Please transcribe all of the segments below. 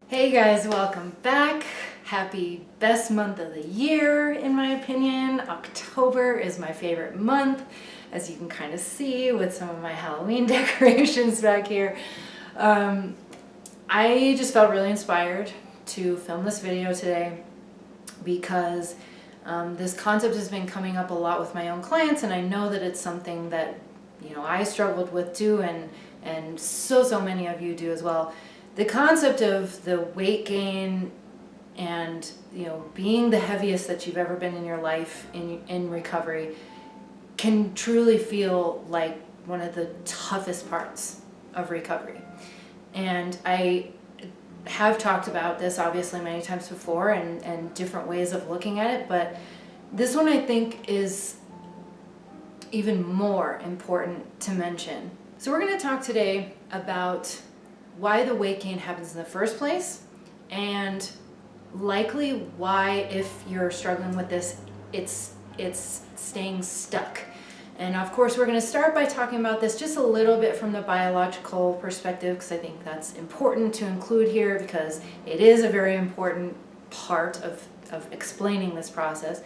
Hey guys, welcome back. Happy best month of the year, in my opinion. October is my favorite month, as you can kind of see with some of my Halloween decorations back here. I just felt really inspired to film this video today because this concept has been coming up a lot with my own clients, and I know that it's something that I struggled with too, and so many of you do as well. The concept of the weight gain and being the heaviest that you've ever been in your life in recovery can truly feel like one of the toughest parts of recovery. And I have talked about this obviously many times before and different ways of looking at it, but this one I think is even more important to mention. So we're going to talk today about why the weight gain happens in the first place, and likely why, if you're struggling with this, it's staying stuck. And of course, we're going to start by talking about this just a little bit from the biological perspective, because I think that's important to include here, because it is a very important part of explaining this process.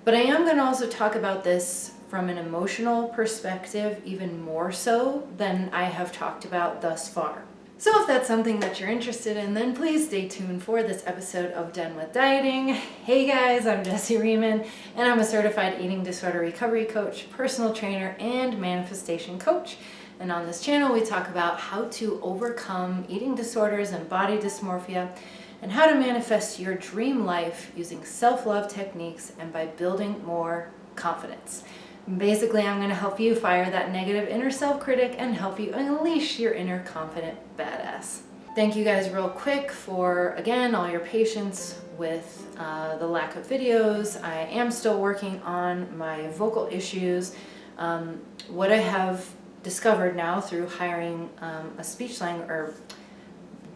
But I am going to also talk about this from an emotional perspective, even more so than I have talked about thus far. So if that's something that you're interested in, then please stay tuned for this episode of Done with Dieting. Hey guys, I'm Jessie Riemann, and I'm a certified eating disorder recovery coach, personal trainer, and manifestation coach. And on this channel, we talk about how to overcome eating disorders and body dysmorphia, and how to manifest your dream life using self-love techniques and by building more confidence. Basically, I'm going to help you fire that negative inner self-critic and help you unleash your inner confident badass. Thank you guys real quick for, again, all your patience with the lack of videos. I am still working on my vocal issues. What I have discovered now through hiring a speech language, or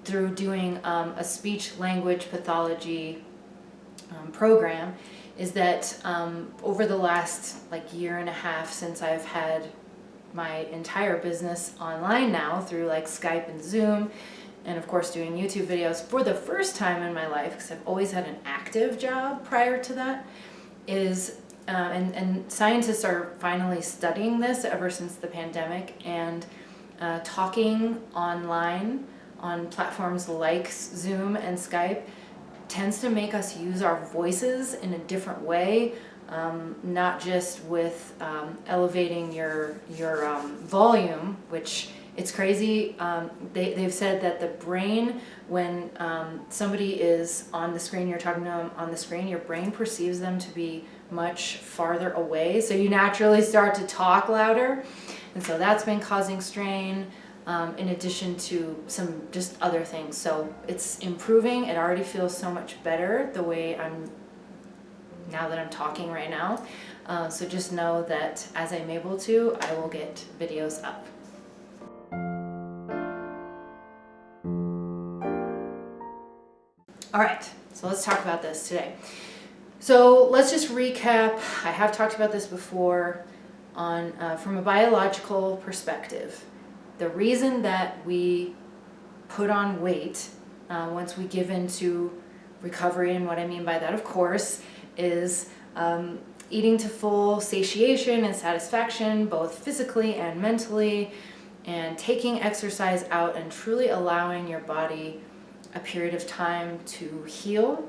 through doing a speech language pathology program, is that over the last year and a half, since I've had my entire business online now through Skype and Zoom, and of course doing YouTube videos for the first time in my life, because I've always had an active job prior to that, is and scientists are finally studying this ever since the pandemic, and talking online on platforms like Zoom and Skype tends to make us use our voices in a different way, not just with elevating your volume, which it's crazy. They've said that the brain, when somebody is on the screen, you're talking to them on the screen, your brain perceives them to be much farther away, so you naturally start to talk louder, and so that's been causing strain. In addition to some just other things. So it's improving. It already feels so much better the way now that I'm talking right now. So just know that as I'm able to, I will get videos up. All right, so let's talk about this today. So let's just recap. I have talked about this before on from a biological perspective. The reason that we put on weight once we give into recovery, and what I mean by that, of course, is eating to full satiation and satisfaction, both physically and mentally, and taking exercise out and truly allowing your body a period of time to heal.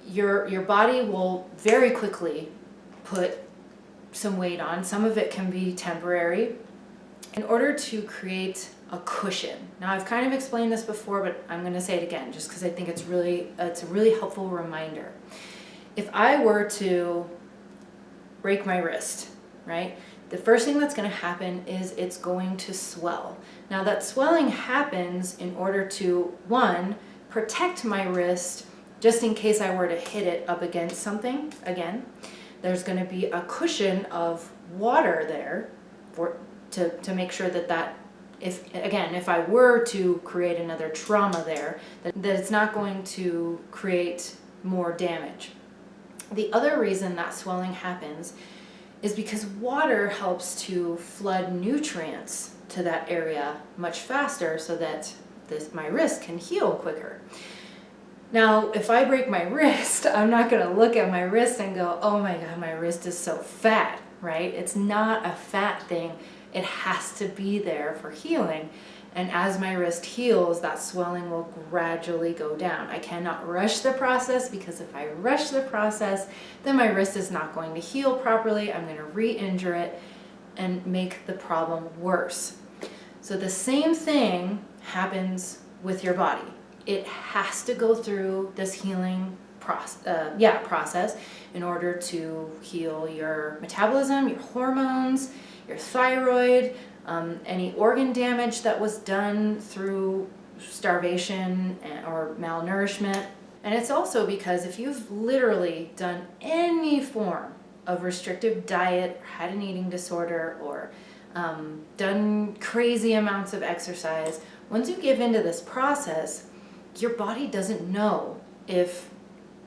Your body will very quickly put some weight on. Some of it can be temporary, in order to create a cushion. Now, I've kind of explained this before, but I'm going to say it again just because I think it's a really helpful reminder. If I were to break my wrist, right, the first thing that's going to happen is it's going to swell. Now, that swelling happens in order to, one, protect my wrist just in case I were to hit it up against something again. There's going to be a cushion of water there to make sure that if I were to create another trauma there, that it's not going to create more damage. The other reason that swelling happens is because water helps to flood nutrients to that area much faster so that my wrist can heal quicker. Now, if I break my wrist, I'm not going to look at my wrist and go, oh my God, my wrist is so fat, right? It's not a fat thing. It has to be there for healing. And as my wrist heals, that swelling will gradually go down. I cannot rush the process, because if I rush the process, then my wrist is not going to heal properly. I'm going to re-injure it and make the problem worse. So the same thing happens with your body. It has to go through this healing process in order to heal your metabolism, your hormones, your thyroid, any organ damage that was done through starvation or malnourishment. And it's also because if you've literally done any form of restrictive diet, or had an eating disorder, or done crazy amounts of exercise, once you give into this process, your body doesn't know if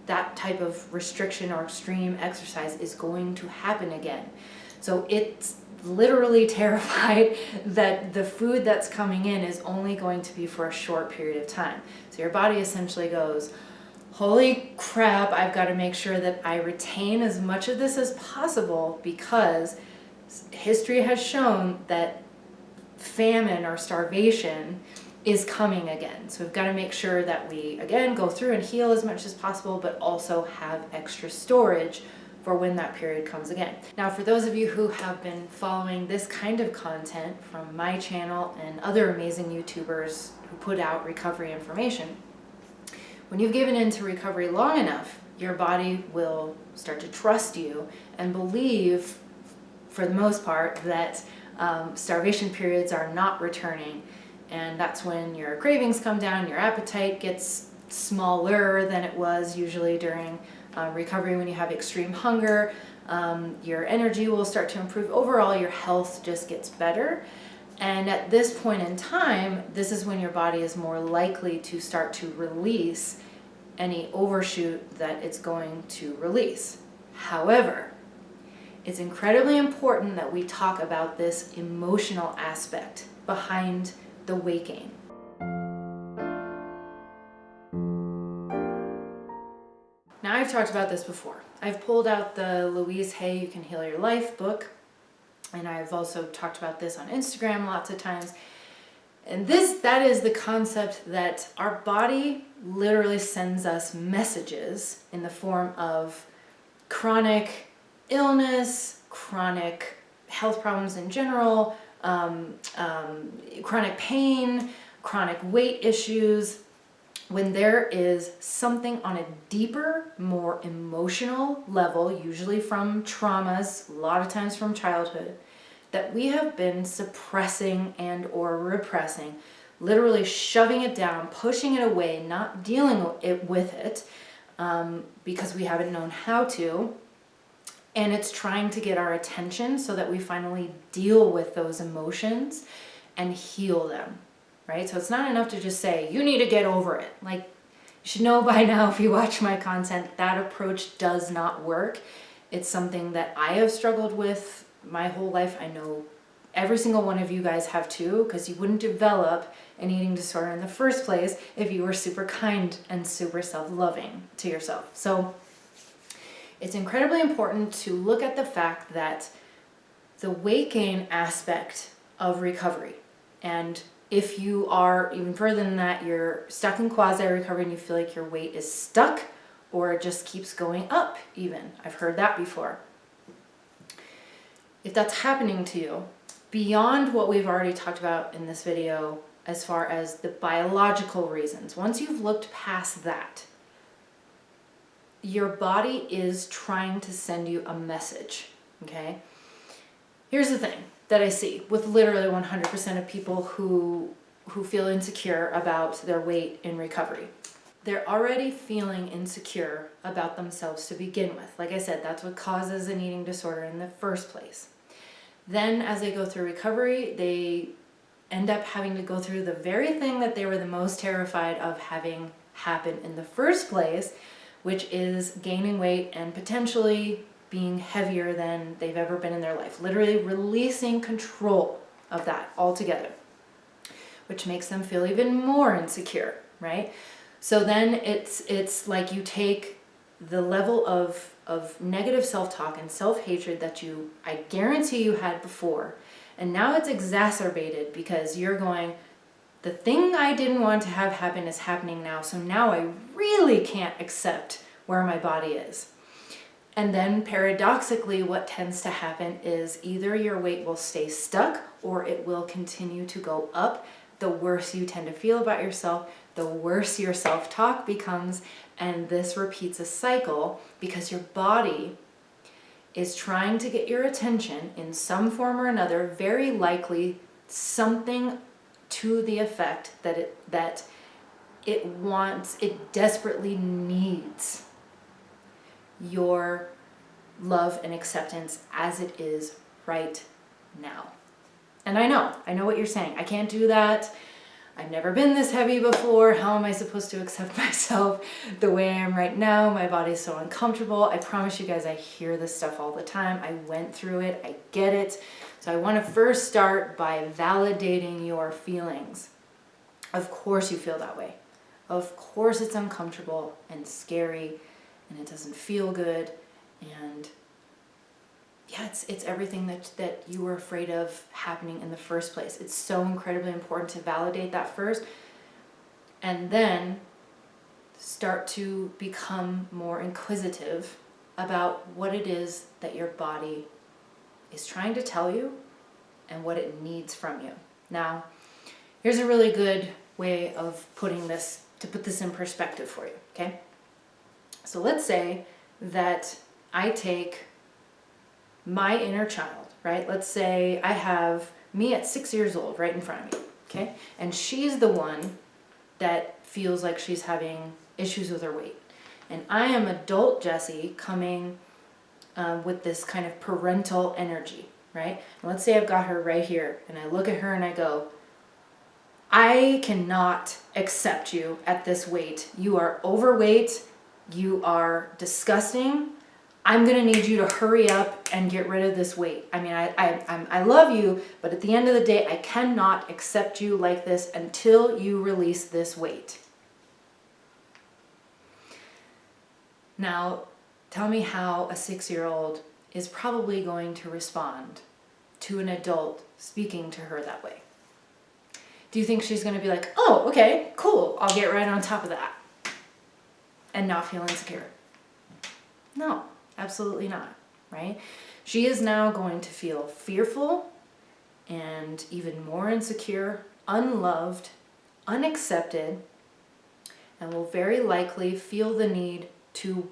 that type of restriction or extreme exercise is going to happen again. So it's literally terrified that the food that's coming in is only going to be for a short period of time. So your body essentially goes, holy crap, I've got to make sure that I retain as much of this as possible, because history has shown that famine or starvation is coming again. So we've got to make sure that we, again, go through and heal as much as possible, but also have extra storage for when that period comes again. Now, for those of you who have been following this kind of content from my channel and other amazing YouTubers who put out recovery information, when you've given into recovery long enough, your body will start to trust you and believe, for the most part, that starvation periods are not returning. And that's when your cravings come down, your appetite gets smaller than it was usually during recovery when you have extreme hunger. Your energy will start to improve. Overall, your health just gets better. And at this point in time, this is when your body is more likely to start to release any overshoot that it's going to release. However, it's incredibly important that we talk about this emotional aspect behind the weight gain. Now, I've talked about this before. I've pulled out the Louise Hay You Can Heal Your Life book, and I've also talked about this on Instagram lots of times. And that is the concept that our body literally sends us messages in the form of chronic illness, chronic health problems in general, chronic pain, chronic weight issues, when there is something on a deeper, more emotional level, usually from traumas, a lot of times from childhood, that we have been suppressing and or repressing, literally shoving it down, pushing it away, not dealing with it because we haven't known how to. And it's trying to get our attention so that we finally deal with those emotions and heal them, right? So it's not enough to just say, you need to get over it. Like, you should know by now, if you watch my content, that approach does not work. It's something that I have struggled with my whole life. I know every single one of you guys have too, because you wouldn't develop an eating disorder in the first place if you were super kind and super self-loving to yourself. So it's incredibly important to look at the fact that the weight gain aspect of recovery, and if you are even further than that, you're stuck in quasi-recovery and you feel like your weight is stuck or it just keeps going up even. I've heard that before. If that's happening to you, beyond what we've already talked about in this video as far as the biological reasons, once you've looked past that, your body is trying to send you a message, okay? Here's the thing that I see with literally 100% of people who feel insecure about their weight in recovery. They're already feeling insecure about themselves to begin with. Like I said, that's what causes an eating disorder in the first place. Then as they go through recovery, they end up having to go through the very thing that they were the most terrified of having happen in the first place, which is gaining weight and potentially being heavier than they've ever been in their life. Literally releasing control of that altogether, which makes them feel even more insecure, right? So then it's like you take the level of negative self-talk and self-hatred that I guarantee you had before, and now it's exacerbated because you're going, the thing I didn't want to have happen is happening now, so now I really can't accept where my body is. And then paradoxically, what tends to happen is either your weight will stay stuck or it will continue to go up. The worse you tend to feel about yourself, the worse your self-talk becomes, and this repeats a cycle because your body is trying to get your attention in some form or another, very likely something to the effect that it desperately needs your love and acceptance as it is right now. And I know what you're saying. I can't do that. I've never been this heavy before. How am I supposed to accept myself the way I am right now? My body's so uncomfortable. I promise you guys, I hear this stuff all the time. I went through it. I get it. So I want to first start by validating your feelings. Of course you feel that way. Of course it's uncomfortable and scary and it doesn't feel good, and yeah, it's everything that you were afraid of happening in the first place. It's so incredibly important to validate that first, and then start to become more inquisitive about what it is that your body is trying to tell you and what it needs from you. Now, here's a really good way of put this in perspective for you, okay? So let's say that I take my inner child, right? Let's say I have me at 6 years old right in front of me, okay? And she's the one that feels like she's having issues with her weight. And I am adult Jessie coming with this kind of parental energy, right? And let's say I've got her right here, and I look at her and I go, I cannot accept you at this weight. You are overweight. You are disgusting. I'm going to need you to hurry up and get rid of this weight. I mean, I love you, but at the end of the day, I cannot accept you like this until you release this weight. Now, tell me how a 6-year-old is probably going to respond to an adult speaking to her that way. Do you think she's going to be like, oh, okay, cool, I'll get right on top of that, and not feel insecure? No, absolutely not, right? She is now going to feel fearful and even more insecure, unloved, unaccepted, and will very likely feel the need to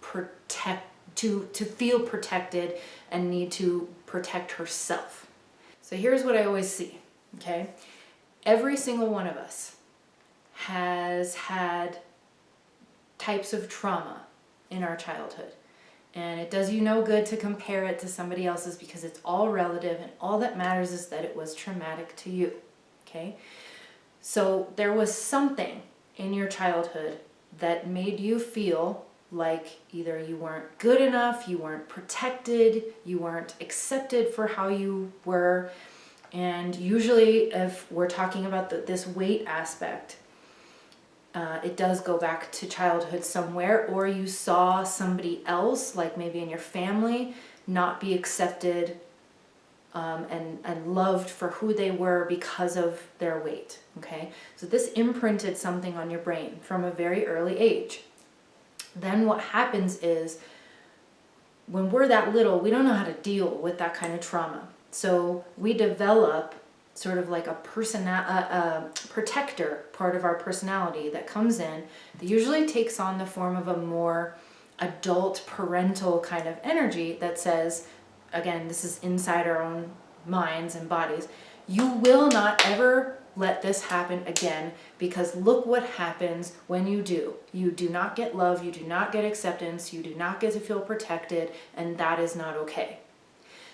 feel protected and need to protect herself. So here's what I always see, okay? Every single one of us has had types of trauma in our childhood. And it does you no good to compare it to somebody else's because it's all relative, and all that matters is that it was traumatic to you, okay? So there was something in your childhood that made you feel like either you weren't good enough, you weren't protected, you weren't accepted for how you were. And usually if we're talking about this weight aspect, it does go back to childhood somewhere, or you saw somebody else, like maybe in your family, not be accepted and loved for who they were because of their weight, okay? So this imprinted something on your brain from a very early age. Then what happens is, when we're that little, we don't know how to deal with that kind of trauma. So we develop sort of like a protector part of our personality that comes in, that usually takes on the form of a more adult parental kind of energy that says, again, this is inside our own minds and bodies, you will not ever let this happen again, because look what happens when you do. You do not get love, you do not get acceptance, you do not get to feel protected, and that is not okay.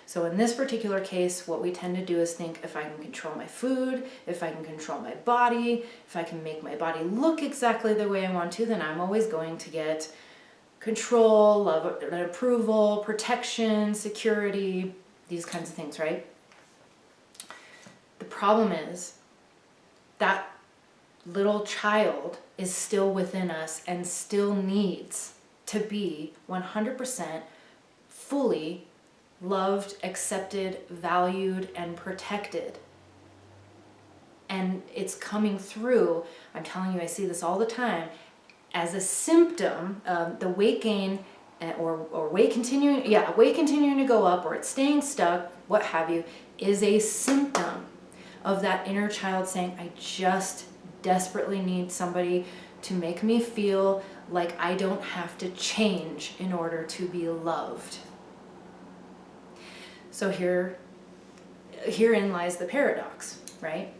So in this particular case, what we tend to do is think, if I can control my food, if I can control my body, if I can make my body look exactly the way I want to, then I'm always going to get control, love and approval, protection, security, these kinds of things, right? The problem is that little child is still within us and still needs to be 100% fully loved, accepted, valued, and protected. And it's coming through, I'm telling you, I see this all the time, as a symptom of the weight gain or weight continuing to go up, or it's staying stuck, what have you, is a symptom of that inner child saying, I just desperately need somebody to make me feel like I don't have to change in order to be loved. So herein lies the paradox, right?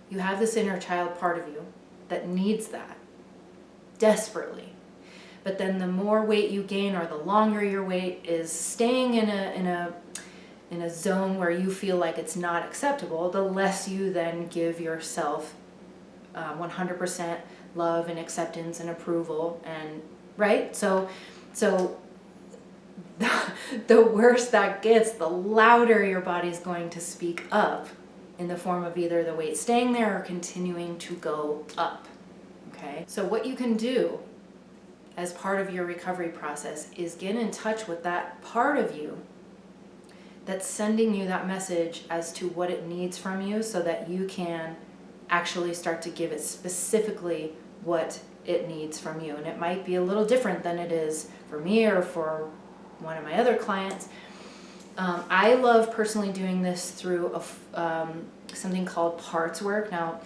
You have this inner child part of you that needs that desperately. But then the more weight you gain, or the longer your weight is staying in a zone where you feel like it's not acceptable, the less you then give yourself 100% love and acceptance and approval, and right? So the worse that gets, the louder your body's going to speak up in the form of either the weight staying there or continuing to go up. Okay? So what you can do as part of your recovery process is get in touch with that part of you that's sending you that message as to what it needs from you, so that you can actually start to give it specifically what it needs from you. And it might be a little different than it is for me or for one of my other clients. I love personally doing this through something called parts work. Now,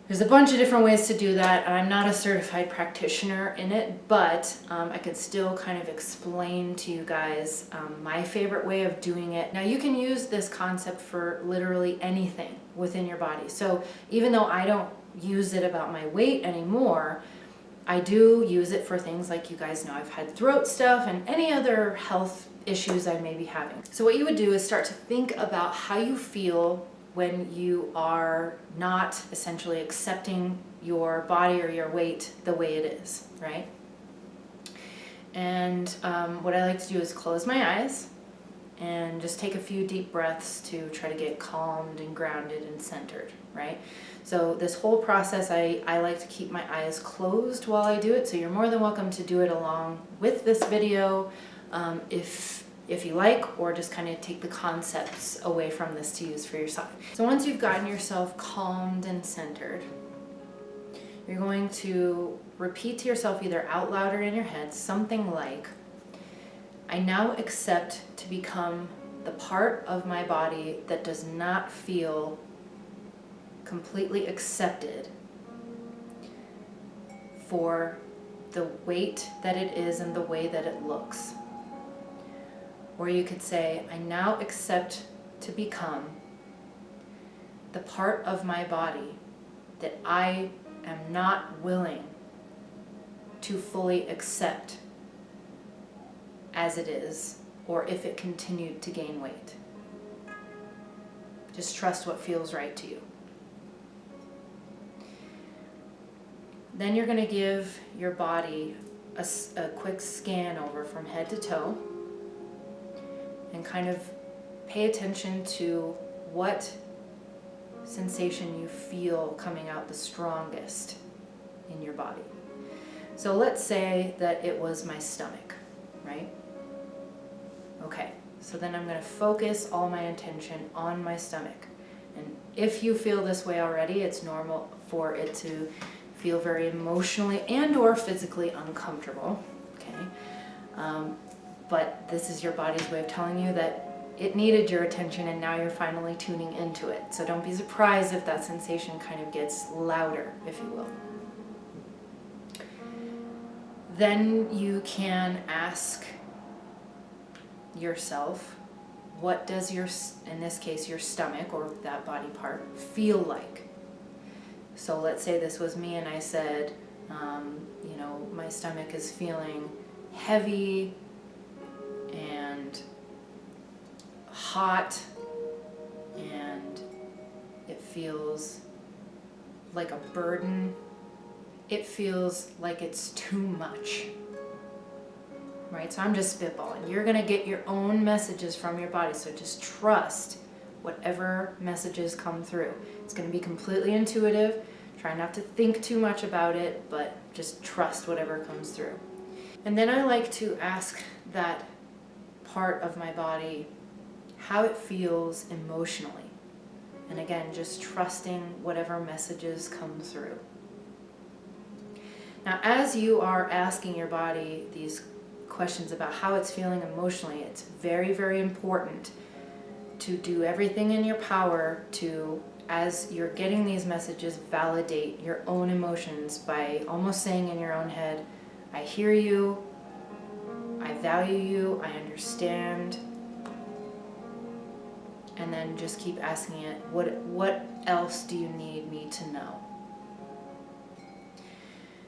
there's a bunch of different ways to do that. I'm not a certified practitioner in it, but I can still kind of explain to you guys my favorite way of doing it. Now, you can use this concept for literally anything within your body. So even though I don't use it about my weight anymore, I do use it for things like, you guys know, I've had throat stuff and any other health issues I may be having. So what you would do is start to think about how you feel when you are not essentially accepting your body or your weight the way it is, right? And what I like to do is close my eyes and just take a few deep breaths to try to get calmed and grounded and centered, right? So this whole process, I like to keep my eyes closed while I do it, so you're more than welcome to do it along with this video if you like, or just kind of take the concepts away from this to use for yourself. So once you've gotten yourself calmed and centered, you're going to repeat to yourself, either out loud or in your head, something like, I now accept to become the part of my body that does not feel completely accepted for the weight that it is and the way that it looks. Or you could say, I now accept to become the part of my body that I am not willing to fully accept as it is, or if it continued to gain weight. Just trust what feels right to you. Then you're going to give your body a quick scan over from head to toe, and kind of pay attention to what sensation you feel coming out the strongest in your body. So let's say that it was my stomach, right? Okay, so then I'm going to focus all my attention on my stomach. And if you feel this way already, it's normal for it to feel very emotionally and or physically uncomfortable, okay? But this is your body's way of telling you that it needed your attention, and now you're finally tuning into it. So don't be surprised if that sensation kind of gets louder, if you will. Then you can ask yourself, what does in this case, your stomach or that body part feel like? So let's say this was me and I said, my stomach is feeling heavy and hot and it feels like a burden. It feels like it's too much, right? So I'm just spitballing. You're gonna get your own messages from your body, so just trust whatever messages come through. It's gonna be completely intuitive. Try not to think too much about it, but just trust whatever comes through. And then I like to ask that part of my body how it feels emotionally. And again, just trusting whatever messages come through. Now, as you are asking your body these questions about how it's feeling emotionally, it's very, very important to do everything in your power to, as you're getting these messages, validate your own emotions by almost saying in your own head, I hear you, I value you, I understand. And then just keep asking it, what else do you need me to know?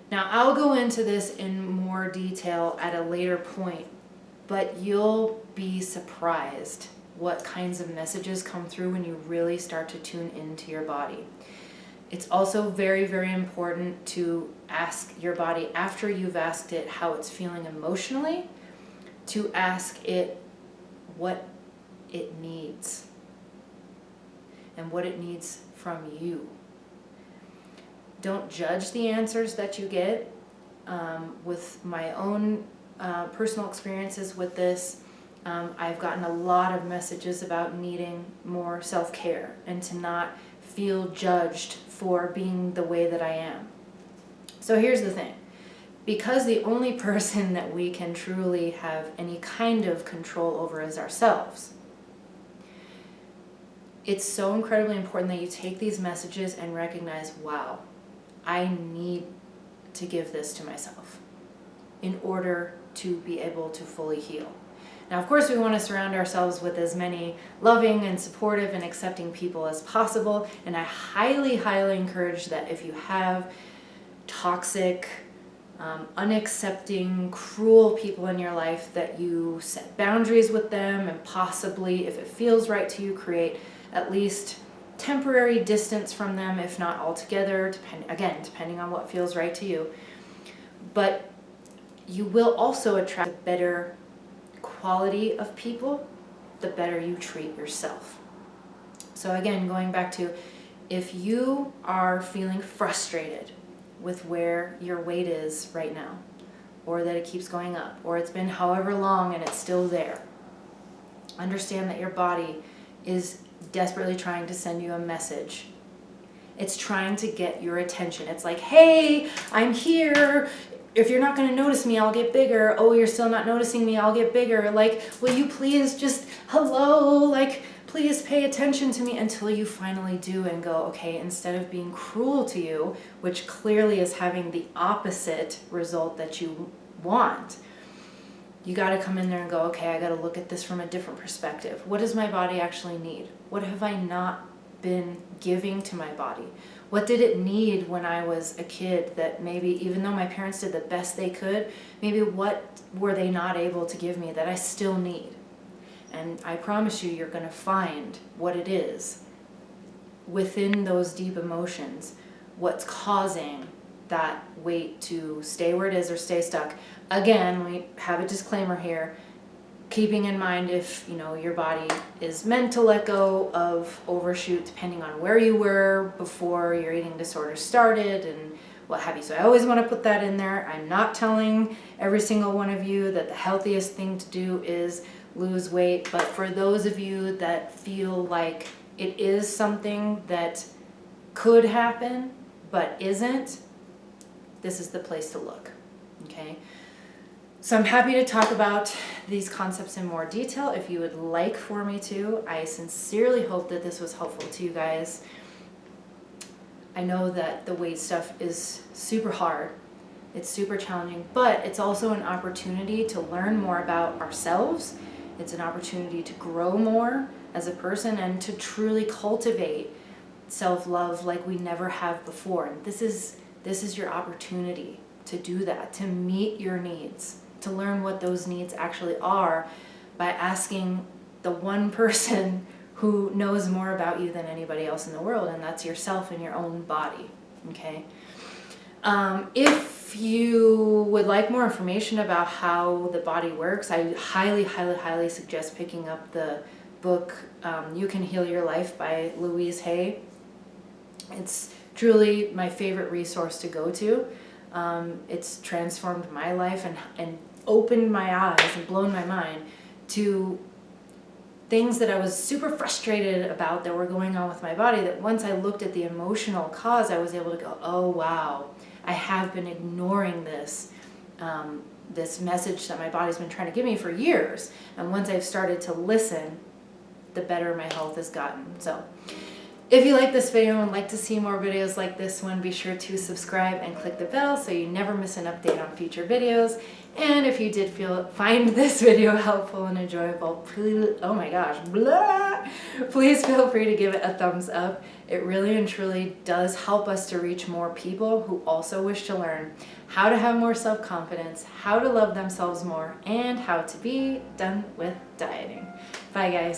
Now, I'll go into this in more detail at a later point, but you'll be surprised what kinds of messages come through when you really start to tune into your body. It's also very, very important to ask your body, after you've asked it how it's feeling emotionally, to ask it what it needs and what it needs from you. Don't judge the answers that you get. With my own personal experiences with this, I've gotten a lot of messages about needing more self-care and to not feel judged for being the way that I am. So here's the thing. Because the only person that we can truly have any kind of control over is ourselves, it's so incredibly important that you take these messages and recognize, wow, I need to give this to myself in order to be able to fully heal. Now, of course, we want to surround ourselves with as many loving and supportive and accepting people as possible. And I highly, highly encourage that if you have toxic, unaccepting, cruel people in your life, that you set boundaries with them and possibly, if it feels right to you, create at least temporary distance from them, if not altogether, depending on what feels right to you. But you will also attract a better quality of people the better you treat yourself. So again, going back to, if you are feeling frustrated with where your weight is right now, or that it keeps going up, or it's been however long and it's still there, understand that your body is desperately trying to send you a message. It's trying to get your attention. It's like, hey, I'm here. If you're not going to notice me, I'll get bigger. Oh, you're still not noticing me, I'll get bigger. Like, will you please just, hello, like, please pay attention to me, until you finally do and go, okay, instead of being cruel to you, which clearly is having the opposite result that you want, you got to come in there and go, okay, I got to look at this from a different perspective. What does my body actually need? What have I not been giving to my body? What did it need when I was a kid that maybe, even though my parents did the best they could, maybe what were they not able to give me that I still need? And I promise you, you're going to find what it is within those deep emotions, what's causing that weight to stay where it is or stay stuck. Again, we have a disclaimer here, keeping in mind if your body is meant to let go of overshoot depending on where you were before your eating disorder started and what have you. So I always want to put that in there. I'm not telling every single one of you that the healthiest thing to do is lose weight, but for those of you that feel like it is something that could happen but isn't, this is the place to look, okay? So I'm happy to talk about these concepts in more detail if you would like for me to. I sincerely hope that this was helpful to you guys. I know that the weight stuff is super hard. It's super challenging, but it's also an opportunity to learn more about ourselves. It's an opportunity to grow more as a person and to truly cultivate self-love like we never have before. And this is your opportunity to do that, to meet your needs, to learn what those needs actually are by asking the one person who knows more about you than anybody else in the world, and that's yourself and your own body, okay? If you would like more information about how the body works, I highly, highly, highly suggest picking up the book, You Can Heal Your Life by Louise Hay. It's truly my favorite resource to go to. It's transformed my life and opened my eyes and blown my mind to things that I was super frustrated about that were going on with my body, that once I looked at the emotional cause, I was able to go, oh wow, I have been ignoring this, this message that my body's been trying to give me for years. And once I've started to listen, the better my health has gotten. So if you like this video and like to see more videos like this one, be sure to subscribe and click the bell so you never miss an update on future videos. And if you did find this video helpful and enjoyable, please, oh my gosh, blah, please feel free to give it a thumbs up. It really and truly does help us to reach more people who also wish to learn how to have more self-confidence, how to love themselves more, and how to be done with dieting. Bye guys.